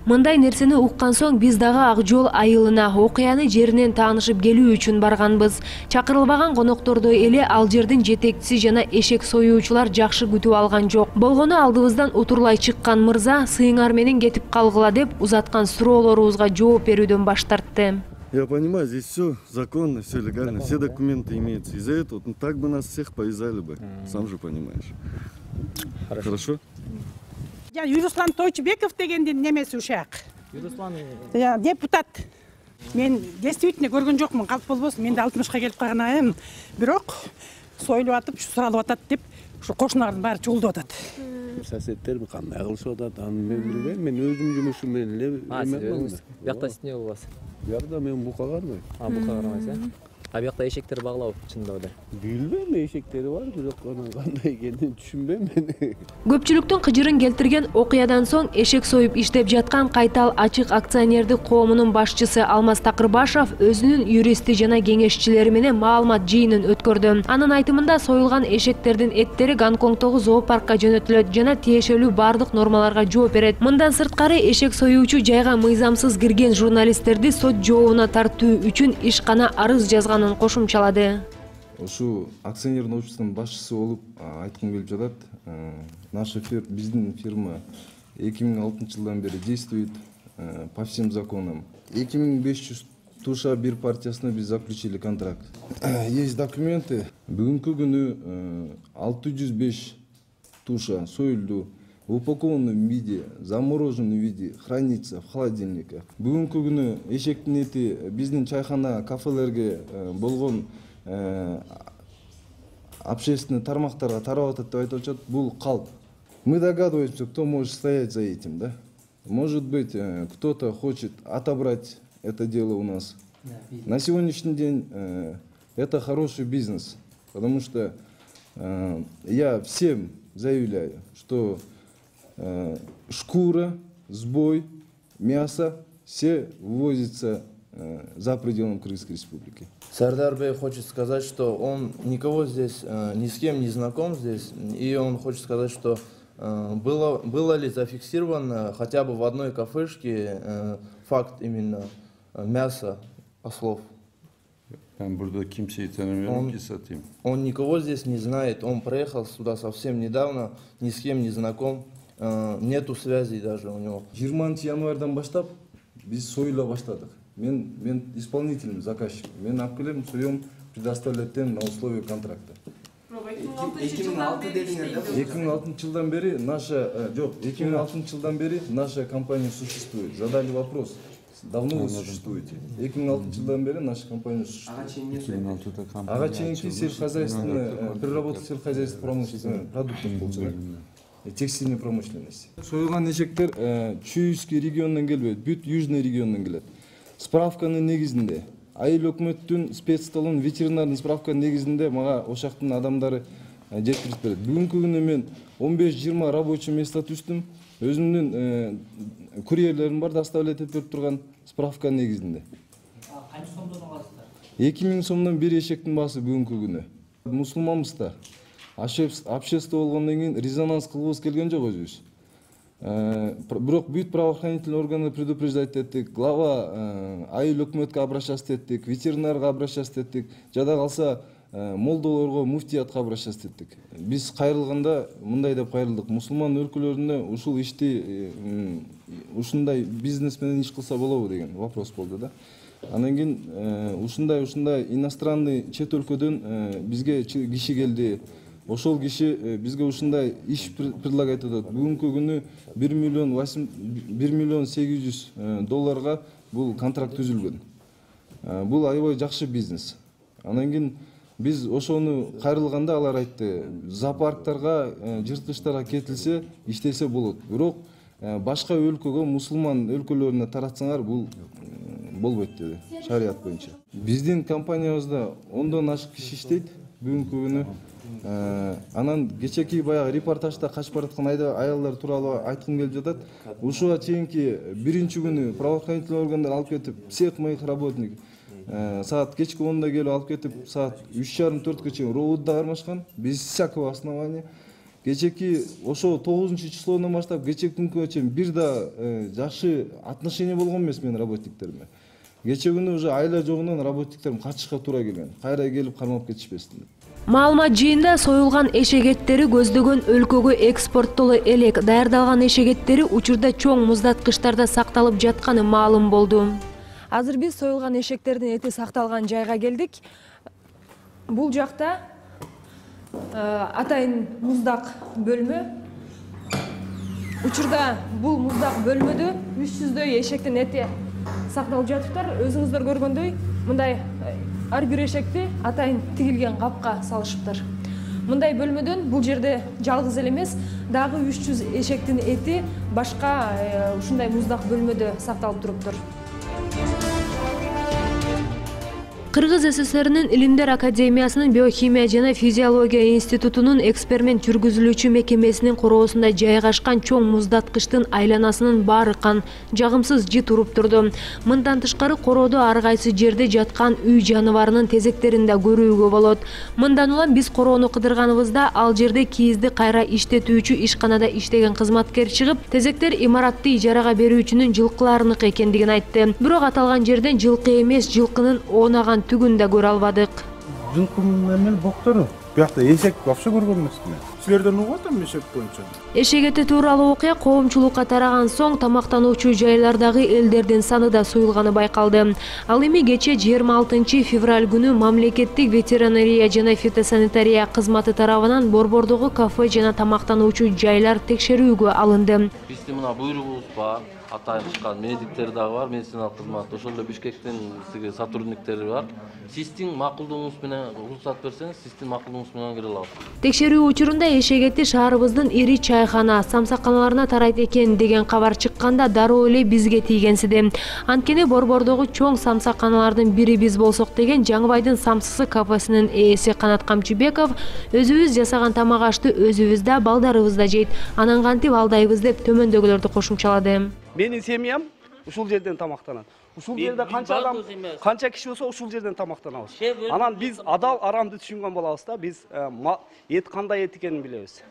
Мындай нерсени уккан соң биз дагы Ак жол айылына окуяны жеринен таанышып келүү үчүн барганбыз. Чакырылбаган коноктордой эле ал жердин жетекчиси жана эшек союучулар жакшы күтүп алган жок. Болгону алдыбыздан утурлай чыккан мырза сыйыңар менен кетип калгыла деп узаткан суроолорубузга жооп берүүдөн баш тартты. Я понимаю, здесь все законно, все легально, все документы имеются. Из-за этого так бы нас всех повязали бы, сам же понимаешь. Хорошо? Я Юруслан Тойчубеков дегендин немеси ушак. Юруслан депутат. Мен действительно көргөн жокмун, калп болбосун. Мен да 60ка келип калган айым. Бирок союлуп атып, суралып атат деп, ушу кошуналардын баары чогулдуп атат. Сасеттерби кандай кылышып атат, аны мен билбейм. Мен өзүм жумушум менен эле Сиз биякта эмне болобуз? Биякта мен бука кармайм. Бука кармайсыз, А биякта эшектер баглабы чындап эле? Билбейм, эшектери бар, бирок кандай экенин түшүнбөйм мен. Көпчүлүктүн кыжырын келтирген окуядан соң эшек союп иштеп жаткан Кайтал ачык акционердик коомунун башчысы Алмаз Такырбашев өзүнүн юристи жана кеңешчилери менен маалымат жыйынын өткөрдү. Анын айтымында союлган эшектердин эттери Гонконгдогу зоопаркка жөнөтүлөт жана тиешелүү бардык нормаларга жооп берет. Мындан сырткары эшек союучу жайга мыйзамсыз кирген журналисттерди сот жообуна тартуу үчүн ишкана арыз жазганын кошумчалады. Ушу акционерный обществонун башчысы болуп айткым келип жатат. Биздин фирма 2006 жылдан бери действует по всем законам. 2500 туша бир партиясына биз заключили контракт. Есть документы. Бүгүнкү күнү 605 туша союлду в упакованном виде, замороженном виде, хранится в холодильниках. Бүгүнкү күнү эшектин эти биздин чайхана, кафелерге болгон общественный тармактарга тарап атат деп айтып атышат. Бул калп. Мы догадываемся, кто может стоять за этим, да? Может быть, кто-то хочет отобрать это дело у нас. На сегодняшний день это хороший бизнес, потому что я всем заявляю, что шкура, сбой, мясо все вывозится за пределом Кыргызской республики. Сардарбей хочет сказать, что он никого здесь, ни с кем не знаком здесь, и он хочет сказать, что было ли зафиксировано хотя бы в одной кафешке факт именно мяса ослов. Он никого здесь не знает, он приехал сюда совсем недавно, ни с кем не знаком, нету связей даже у него. 20 январдан баштап биз союла баштадык. Мен исполнителем, заказчик. Мен алып келем, союм, предоставлять на условия контракта. 2006 жылдан бери наша компания существует. Задали вопрос. Давно вы существуете? 2006 жылдан бери наша компания существует. Ага чейинки сельскохозяйственная, переработка сельскохозяйственных промышленных продуктов получается. Текстильной промышленности. Союлган эшектер Чуйский регионунан келбейт, бүт Южный регионунан келет. Справканын негизинде, айыл өкмөттүн спецстолунун ветеринардын справканын негизинде мага ошактын адамдары жеткирип берет. Бүгүнкү күнү мен 15-20 рабочий место түстүм. Өзүмдүн курьерлерим бар, доставлять этип берип турган справканын негизинде. Канча сомдон аласыздар? 2000 сомдон бир эшектин баасы бүгүнкү күнү. Мусулманбыз да. Общество болгондон кийин резонанс кылгыбыз келген жок өзүбүз. Бирок бүт правоохранительный органы предупреждать эттик, глава айыл өкмөткө обращаться эттик, ветеринарга обращаться эттик, жада калса молдолорго, муфтиятка обращаться эттик. Биз кайрылганда мындай деп кайрылдык: мусулман өлкөлөрүндө ушул ишти ушундай бизнес менен иш кылса болобу деген вопрос болду да. Анан кийин ушундай иностранный чет өлкөдөн бизге киши келди. Ошол киши бизге ушундай иш предлагать этет. Бүгүнкү күнү 1 миллион 800 долларга бул контракт түзүлгөн. Бул аябай жакшы бизнес. Анан кийин биз ошону кайрылганда алар айтты: зоопарктарга, жырткычтарга кетилсе, иштесе болот. Бирок башка өлкөгө, мусулман өлкөлөрүнө таратсаңар бул болбойт деди, шарият боюнча. Биздин компаниябызда 10дон ашык киши иштейт бүгүнкү күнү. Анан кечеки баягы репортажда качып бараткан аялдар тууралуу айткым келип жатат. Ушуга чейинки биринчи күнү правоохранительный органдар алып кетип, всех моих работников саат кечки 10да келип алып кетип, саат 3:30-4 чейин роводдо кармашкан, без всякого основания. кечеки ошо 9-числодан баштап кечеки күнгө чейин бир да жакшы отношение болгон эмес менин работниктериме. Кече күнү уже айла жогунан работниктерим качышка туура келген. Кайра келип кармап кетишпесин деп. Маалымат жыйында союлган эшек эттери көздөгөн өлкөгө экспорттоло элек. Даярдалган эшек эттери учурда чоң муздаткычтарда сакталып жатканы маалым болду. Азыр биз союлган эшектердин эти сакталган жайга келдик. Бул жакта атайын муздак бөлмө. Учурда бул муздак бөлмөдө 300дөй эшектин эти сакталып жатыптыр. Өзүңүздөр көргөндөй, мындай ар бир эшекти атайын тигилген капка салышыптыр. Мындай бөлмөдөн бул жерде жалгыз эле эмес, дагы 300 эшектин эти башка ушундай муздак бөлмөдө сакталып туруптур. Кыргыз СССРнин Илимдер академиясынын биохимия жана физиология институтунун эксперимент жүргүзүлүүчү мекемесинин короосунда жайгашкан чоң муздаткычтын айланасынын баары кан, жагымсыз жыт уруп турду. Мындан тышкары короодо ар кайсы жерде жаткан үй жаныбарынын тезектерин да көрүүгө болот. Мындан улам биз короону кыдырганыбызда ал жерде кийизди кайра иштетүүчү ишканада иштеген кызматкер чыгып, тезектер имаратты ижарага берүүчүнүн жылкыларыныкы экендигин айтты. Бирок аталган жерден жылкы эмес, жылкынын оонаган түгүн да көрө албадык. Жылкы менен боктору. Биякта эшек вообще көргөн эмесмин. Силерден угуп атам эшек боюнча. Эшек эти тууралуу окуя коомчулукка тараган соң тамактануучу жайлардагы элдердин саны да суюлганы байкалды. Ал эми кече 26 февраль күнү мамлекеттик ветеринария жана фитосанитария кызматы тарабынан Борбордогу кафе жана тамактануучу жайлар текшерүүгө алынды. Биздин мына буйругубуз бар. Атайын чыккан медиктер дагы бар, медициналык кызмат. Ошол эле Бишкектин сотрудниктери бар. Сиздин макулдугуңуз менен уруксат берсеңиз, сиздин макулдугуңуз менен кире алабыз. Текшерүү учурунда эшек эти шаарыбыздын ири чайкана, самсаканаларына тарайт экен деген кабар чыкканда дароо эле бизге тийгенсиди. Анткени Борбордогу чоң самсаканалардын бири биз болсок деген Жаңыбайдын самсысы кафесинин ээси Канат Камчыбеков өзүбүз жасаган тамак ашты өзүбүз да, балдарыбыз да жейт. Анан кантип алдайбыз деп төмөндөгүлөрдү кошумчалады. Менин семьям ушул жерден тамактанат. Ушул жерде канча адам, канча киши болсо ушул жерден тамактанабыз. Анан биз адал арамды түшүнгөн болобуз да, биз эт кандай эт экенин билебиз.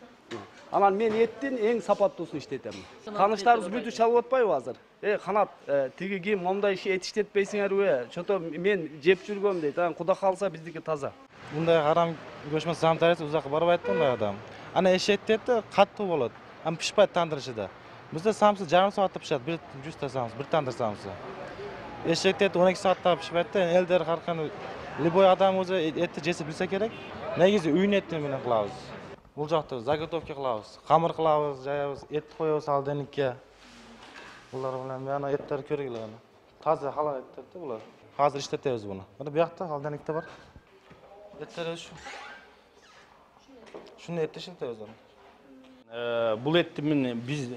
Анан мен эттин эң сапаттуусун иштетем. Таныштарыбыз бүтү чалып атпайбы азыр? Канат, тиги ким момундай эт иштетпейсиңерби? Чото мен жеп жүргөм дейт. Куда калса биздики таза. Мындай арам көчмө самтарысы узакка барбайт да мындай адам. Ана эшекте каттуу болот. Ам пишпайт тандырышыда. Bizde samsı жарым саатта пишат, 100 та самсы, bir tandır samsı. Eşekte 12 saatte pişpeydi, elder karkanı, любой адам өзі етті жесе білсе керек, негізі үйін еттен менен кылабыз. Бұл жақта заготовка кылабыз, қамыр кылабыз, жаябыз, ет коебуз алденикке. Бұлар менен мен еттер көргүлөр. Таза халал еттер да бұлар. Азыр иштетебиз буну. Мына буякта алденикте бар. Еттер ушу. Шуну етти иштетебиз аны. Бұл етті біз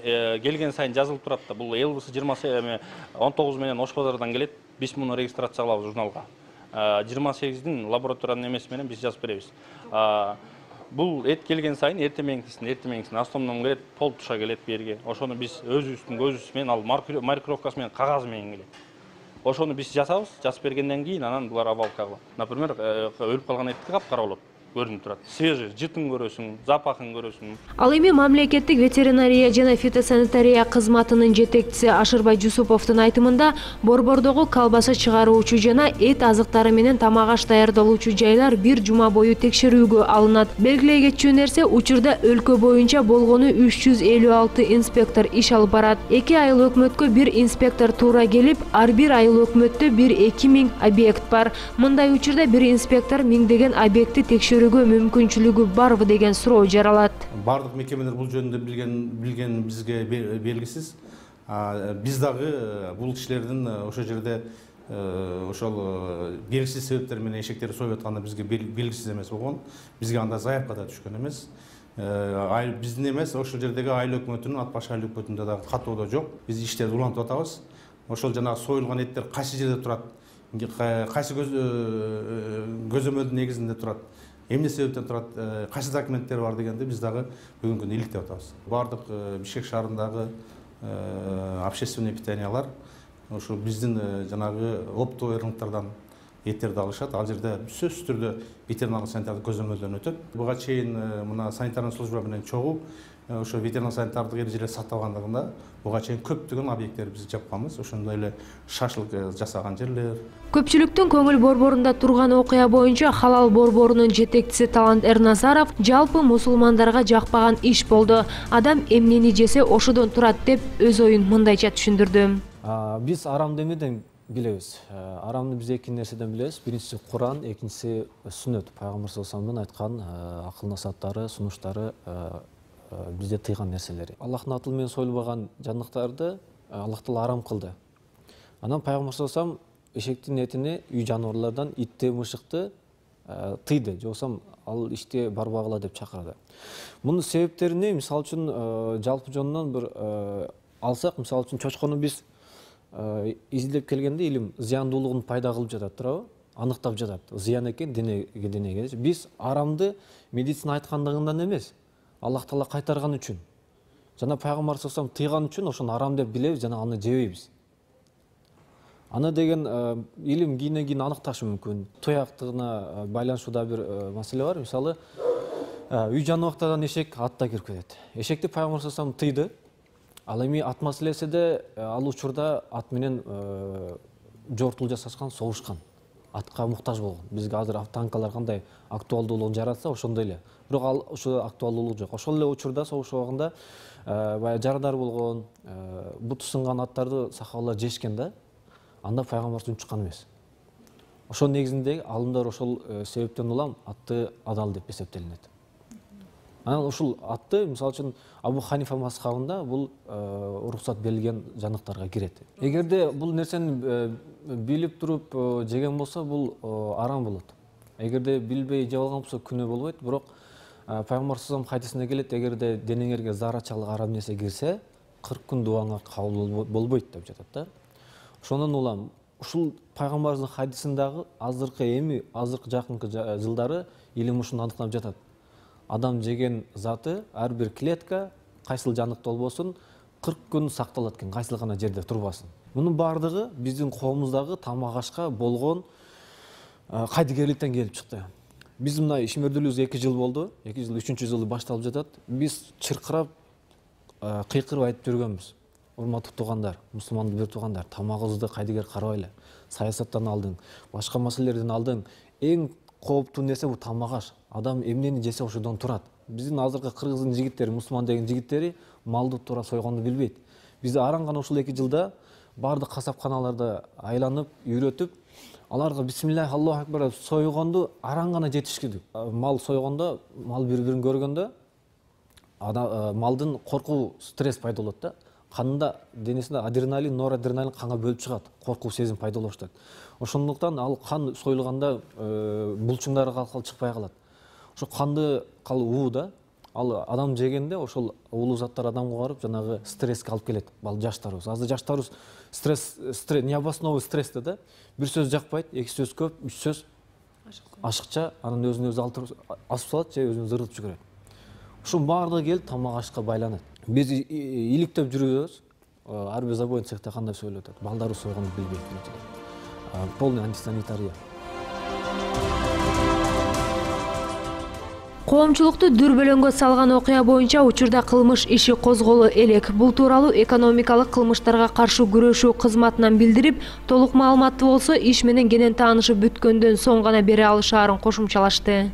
келген сайын жазылып тұрады да. Бұл Элбысы 19 менен Ош базардан келет. 5000 регистрация алабыз журналға. 28-дин лабораторияның немесі менен біз жазып беребиз. Бұл ет келген сайын ертемеңкісін астомнан келет, пол туша келет берге. Ошоны біз өзүбүздүн көзүбүзмен ал маркировкасы менен кагазы менен келет. Ошоны біз жасабыз, жазып бергенден кейін анан булар обалка кылат. Например, өлүп калган этти капкара болот. Көрүнүп турат. Свежий, жытын көрөсүң, запахын көрөсүң. Ал эми мамлекеттик ветеринария жана фитосанитария кызматынын жетекчиси Ашырбай Жусуповдун айтымында Борбордогу колбаса чыгаруучу жана эт азыктары менен тамак аш даярдалуучу жайлар бир жума бою текшерүүгө алынат. Белгилей кетчү нерсе, учурда өлкө боюнча болгону 356 инспектор иш алып барат. 2 айыл өкмөткө бир инспектор туура келип, ар бир айыл өкмөттө 1-2000 объект бар. Мындай учурда бир инспектор миңдеген объектти текшерүүгө мүмкүнчүлүгү барбы деген суроо жаралат. Бардык мекемелер бул жөнүндө билген бизге белгисиз. Биз дагы бул кишилердин ошол жерде ошол белгисиз себептер менен эшектерди союп атканы бизге белгисиз эмес болгон. Бизге анда заявка да түшкөн эмес. Биздин эмес, ошол жердеги айыл өкмөтүнүн ат баш айыл өкмөтүндө дагы катуудо жок. Биз иштерди улантып атабыз. Ошол жанагы союлган эттер кайсы жерде турат, кайсы көзөмөлдүн негизинде турат, эмне себептен турат, кайсы документтер бар дегенде биз дагы бүгүнкү күнү иликтеп атабыз. Бардык Бишкек шаарындагы общественный питаниялар ошо биздин жанагы оптовый рыноктардан эттерди алышат. Ал жерде сөзсүз түрдө ветеринарлык санитардык көзөмөлдөн өтөт. Буга чейин мына санитарлык служба менен чогуу ошо ветеринарлык санитардык эрежелер сакталгандыгында буга чейин көптөгөн объекттер биз жапканбыз. Ошондой эле шашлык жасаган жерлер. Көпчүлүктүн көңүл борборунда турган окуя боюнча халал борборунун жетекчиси Талант Эрназаров жалпы мусулмандарга жакпаган иш болду. Адам эмнени жесе ошодон турат деп өз оюн мындайча түшүндүрдү. Биз арам демеден билебиз. Арамды биз эки нерседен билебиз. Биринчиси Куран, экинчиси сүннөт. Пайгамбар саллаллаху айткан акыл насааттары, сунуштары бизде тыйган нерселери. Аллахтын аты менен союлбаган жандыктарды Аллах Таала арам кылды. Анан Пайгамбар саллаллаху эшектин этини үй жаныбарлардан итти, мышыкты тыйды. Жоксам ал иште барбагыла деп чакырды. Мунун себептерини мисалы үчүн жалпы жонунан бир алсак, мисалы үчүн чочкону биз изилдеп келгенде илим зыяндуулугун пайда кылып жатат, туурабы? Аныктап жатат. Зыян экен денеге. Биз арамды медицина айткандыгынан эмес, Аллах Таала кайтарган үчүн. Жана Пайгамбар саллаллаху тыйган үчүн ошону арам деп билебиз жана аны жебейбиз. Аны деген илим кийин аныкташы мүмкүн. Тояктыгына байланыштуу да бир маселе бар. Мисалы, үй жаныбактардан эшек атта кирип кетет. Эшекти Пайгамбар саллаллаху тыйды. Ал эми ат маселесиде ал учурда ат менен жортул жасашкан, согушкан. Атка муктаж болгон. Бизге азыр танкалар кандай актуалдуулугун жаратса, ошондой эле. Бирок ал ошо актуалдуулук жок. Ошол эле учурда согуш убагында баягы жарадар болгон, буту сынган аттарды сахабалар жешкен да. Анда Пайгамбар чыккан эмес. Ошол негизинде алымдар ошол себептен улам атты адал деп эсептелинет. Анан ушул атты, мисалы үчүн Абу Ханифа мазхабында бул уруксат берилген жаныктарга кирет. Эгерде бул нерсени билип туруп жеген болсо, бул арам болот. Эгерде билбей жеп алган болсо күнөө болбойт, бирок Пайгамбар саллаллаху хадисинде келет, эгерде денеңерге зарачалык арам нерсе кирсе, 40 күн дуаңа кабыл болбойт деп жатат да. Ошондон улам ушул Пайгамбардын хадисиндагы азыркы жакынкы жылдары илим ушуну аныктап жатат. Адам жеген заты ар бир клетка кайсыл жаныкта болбосун 40 күн сакталат экен, кайсыл гана жерде турбасын. Мунун бардыгы биздин коомумуздагы тамак ашка болгон кайдыгерликтен келип чыкты. Биз мына ишмердүүлүгүбүз 2 жыл болду. 2 жыл, 3-чү жылы башталып жатат. Биз чыркырап, кыйкырып айтып жүргөнбүз. Урматтуу туугандар, мусулмандуу бир туугандар, тамагыбызды кайдыгер карабайлы. Саясаттан алдың, башка маселелерден алдың. Эң кооптуу нерсе бул тамак аш. Адам эмнени жесе ошодон турат. Биздин азыркы кыргыздын жигиттери, мусулман деген жигиттери малды туура сойгонду билбейт. Биз аранган ушул 2 жылда бардык касапканаларда айланып, үйрөтүп, аларга бисмиллах, Аллаху акбар деп сойгонду арангана жетишкирдик. Мал сойгондо, мал бири-бирин көргөндө малдын коркуу, стресс пайда болот да. Канында, денесинде адреналин, норадреналин канга бөлүп чыгат. Коркуу сезим пайда болуп жатат. Ошондуктан ал кан союлганда булчуңдары калкалып чыкпай калат. Ошо канды уу да, ал адам жегенде ошол уулуу заттар адамга барып, жанагы стресске алып келет. Ал жаштарыбыз. Азыр жаштарыбыз стресс, необоснованный стрессте да. Бир сөз жакпайт, 2 сөз көп, 3 сөз ашыкча, анын өзүн өзү асып салат же өзүн зыргытып жүгүрөт. Ушун баардыгы келип тамак ашка байланат. Биз иликтеп жүрөбүз. Ар бир забойн цехте кандай сөйлөп атат. Балдары сойгонду билбейт. Полный антисанитария. Коомчулукту дүрбөлөңгө салган окуя боюнча учурда кылмыш иши козголо элек. Бул тууралуу экономикалык кылмыштарга каршы күрөшүү кызматынан билдирип, толук маалыматтуу болсо иш менен кенен таанышып бүткөндөн соң гана бере алышаарын кошумчалашты.